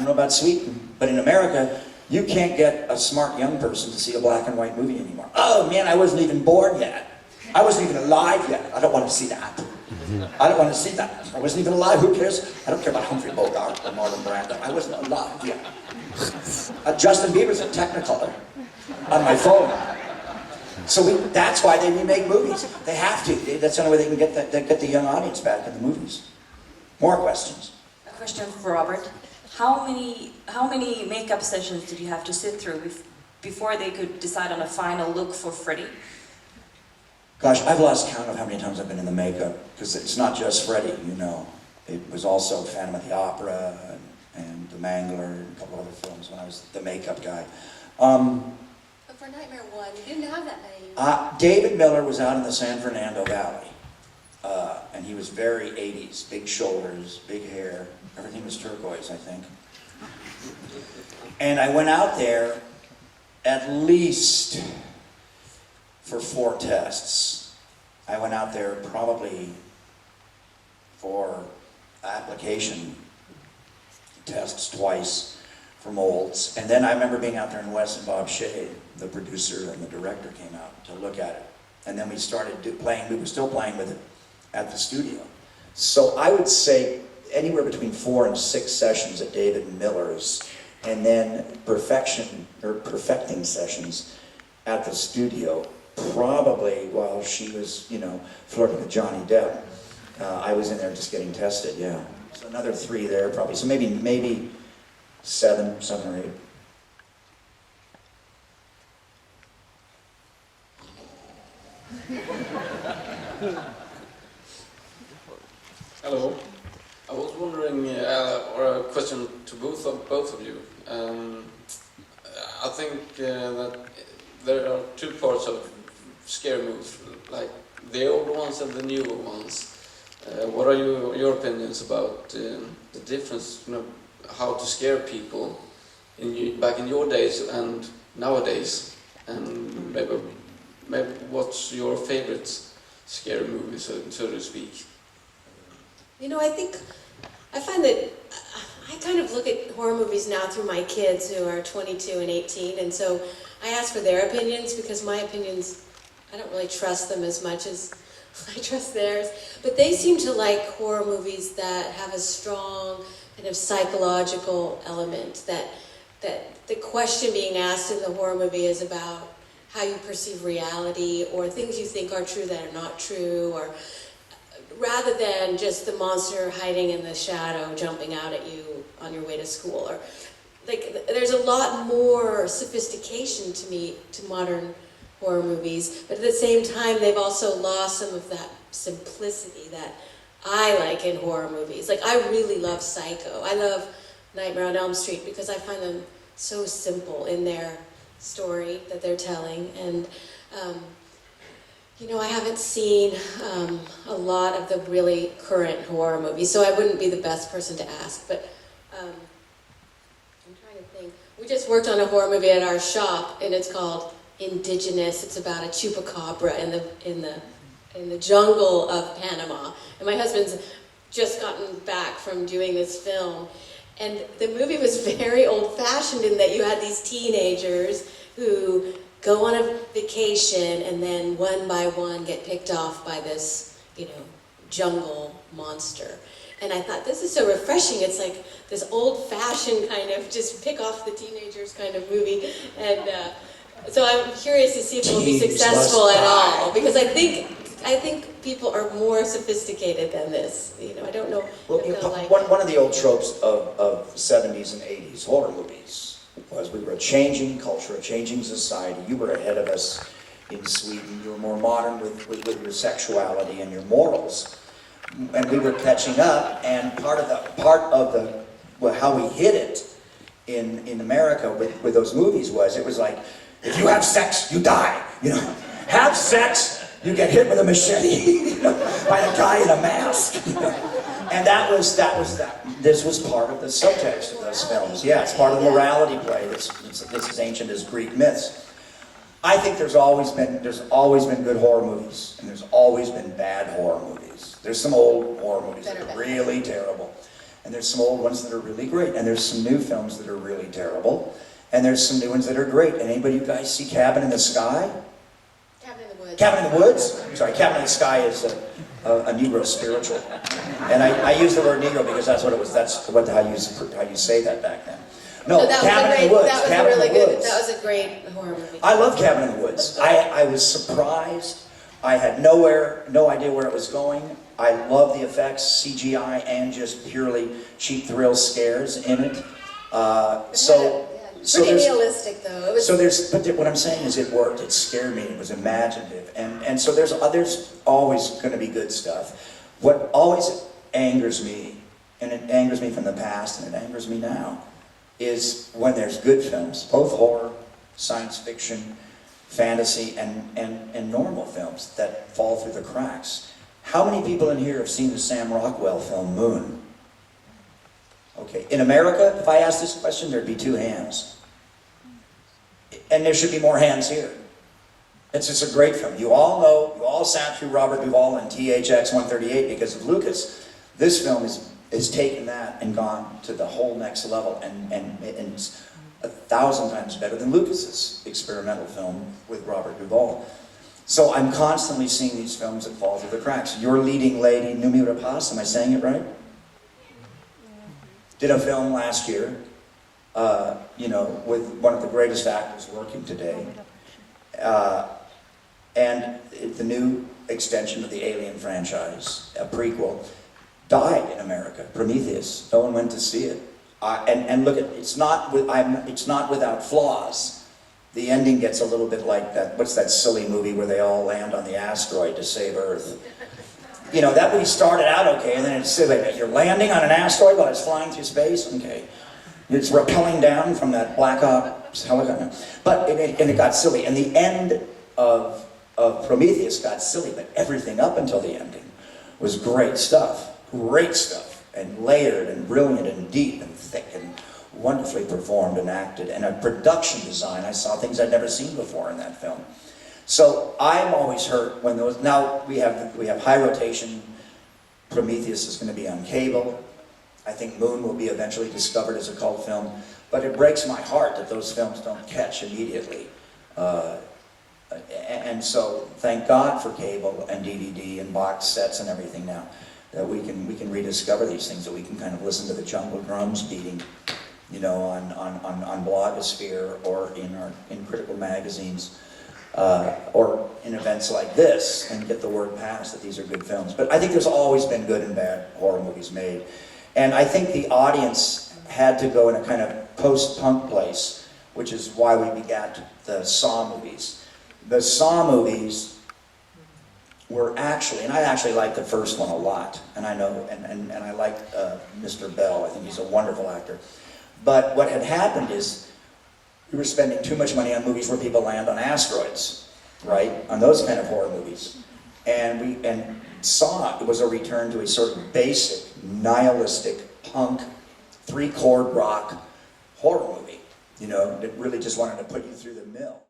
don't know about Sweden, but in America, you can't get a smart young person to see a black and white movie anymore. Oh man, I wasn't even born yet. I wasn't even alive yet. I don't want to see that. I don't want to see that. I wasn't even alive. Who cares? I don't care about Humphrey Bogart or Marlon Brando. I wasn't alive yet. Justin Bieber's a Technicolor on my phone. So that's why they remake movies. They have to. That's the only way they can get the young audience back in the movies. More questions. A question for Robert. How many makeup sessions did you have to sit through before they could decide on a final look for Freddy? Gosh, I've lost count of how many times I've been in the makeup, because it's not just Freddy, you know. It was also Phantom of the Opera and The Mangler and a couple other films when I was the makeup guy. But for Nightmare 1, you didn't have that many. David Miller was out in the San Fernando Valley, and he was very 80s, big shoulders, big hair, everything was turquoise, I think. And I went out there at least for 4 tests. I went out there probably for application tests twice for molds. And then I remember being out there and Wes and Bob Shea, the producer and the director, came out to look at it. And then we started playing, we were still playing with it at the studio. So I would say anywhere between 4 and 6 sessions at David Miller's, and then perfecting sessions at the studio, probably while she was, you know, flirting with Johnny Depp. I was in there just getting tested, yeah. So another 3 there probably, so maybe 7 or 8. Hello. I was wondering, or a question to both of you. I think that there are 2 parts of scary movies, like the old ones and the newer ones. What are your opinions about the difference, you know, how to scare people back in your days and nowadays? And maybe what's your favorite scary movie, so to speak? You know, I find that I kind of look at horror movies now through my kids who are 22 and 18, and so I ask for their opinions, because my opinions, I don't really trust them as much as I trust theirs. But they seem to like horror movies that have a strong kind of psychological element, that the question being asked in the horror movie is about how you perceive reality, or things you think are true that are not true, or rather than just the monster hiding in the shadow jumping out at you on your way to school. Or like, there's a lot more sophistication to modern horror movies, but at the same time they've also lost some of that simplicity that I like in horror movies. Like, I really love Psycho. I love Nightmare on Elm Street because I find them so simple in their story that they're telling. And you know, I haven't seen a lot of the really current horror movies, so I wouldn't be the best person to ask, but I'm trying to think. We just worked on a horror movie at our shop, and it's called Indigenous. It's about a chupacabra in the jungle of Panama. And my husband's just gotten back from doing this film, and the movie was very old-fashioned in that you had these teenagers who go on a vacation and then one by one get picked off by this, you know, jungle monster. And I thought, this is so refreshing. It's like this old-fashioned kind of just pick off the teenagers kind of movie. And so I'm curious to see if it will be successful at all, because I think people are more sophisticated than this. You know, I don't know. Well, one of the old tropes of 70s and 80s horror movies was we were a changing culture, a changing society. You were ahead of us in Sweden. You were more modern with your sexuality and your morals, and we were catching up. And part of how we hid it in America with those movies was, it was like, if you have sex, you die. You know, have sex, you get hit with a machete, you know, by a guy in a mask. You know? And this was part of the subtext of those films. Yeah, it's part of the morality play. It's as ancient as Greek myths. I think there's always been good horror movies, and there's always been bad horror movies. There's some old horror movies that are really terrible. And there's some old ones that are really great, and there's some new films that are really terrible, and there's some new ones that are great. And anybody, you guys see Cabin in the Sky? Cabin in the Woods. Cabin in the Woods? Sorry, Cabin in the Sky is a Negro spiritual. And I use the word Negro because that's what it was, that's what, how you say that back then. No, that Cabin was a in the Woods. That was Cabin really in the good. Woods. That was a great horror movie. I love Cabin in the Woods. I was surprised. I had no idea where it was going. I love the effects, CGI, and just purely cheap thrill scares in it. Pretty realistic though. It was, But what I'm saying is it worked. It scared me. It was imaginative, and so there's always going to be good stuff. What always angers me, and it angers me from the past, and it angers me now, is when there's good films, both horror, science fiction, fantasy, and normal films that fall through the cracks. How many people in here have seen the Sam Rockwell film Moon? Okay, in America, if I asked this question, there'd be 2 hands. And there should be more hands here. It's just a great film. You all know, you all sat through Robert Duvall and THX 138 because of Lucas. This film has taken that and gone to the whole next level, and it's 1,000 times better than Lucas's experimental film with Robert Duvall. So I'm constantly seeing these films that fall through the cracks. Your Leading Lady, Noomi Rapace, am I saying it right? Did a film last year, with one of the greatest actors working today. And the new extension of the Alien franchise, a prequel, died in America, Prometheus. No one went to see it. And look, it's not without flaws. The ending gets a little bit like that, what's that silly movie where they all land on the asteroid to save Earth? You know, that movie started out okay, and then it's silly. You're landing on an asteroid while it's flying through space? Okay. It's rappelling down from that Black Ops helicopter. But it got silly. And the end of Prometheus got silly, but everything up until the ending was great stuff. Great stuff. And layered and brilliant and deep and thick and wonderfully performed and acted. And a production design, I saw things I'd never seen before in that film. So I'm always hurt when those, now we have high rotation. Prometheus is going to be on cable. I think Moon will be eventually discovered as a cult film. But it breaks my heart that those films don't catch immediately. And so thank God for cable and DVD and box sets and everything now, that we can rediscover these things, that we can kind of listen to the jungle drums beating, you know, on Blogosphere or in critical magazines, or in events like this, and get the word passed that these are good films. But I think there's always been good and bad horror movies made. And I think the audience had to go in a kind of post-punk place, which is why we begat the Saw movies. The Saw movies were actually, and I actually liked the first one a lot, and I know, and I liked Mr. Bell. I think he's a wonderful actor. But what had happened is we were spending too much money on movies where people land on asteroids, right? On those kind of horror movies. And Saw, it was a return to a sort of basic, nihilistic, punk, 3-chord rock horror movie, you know, that really just wanted to put you through the mill.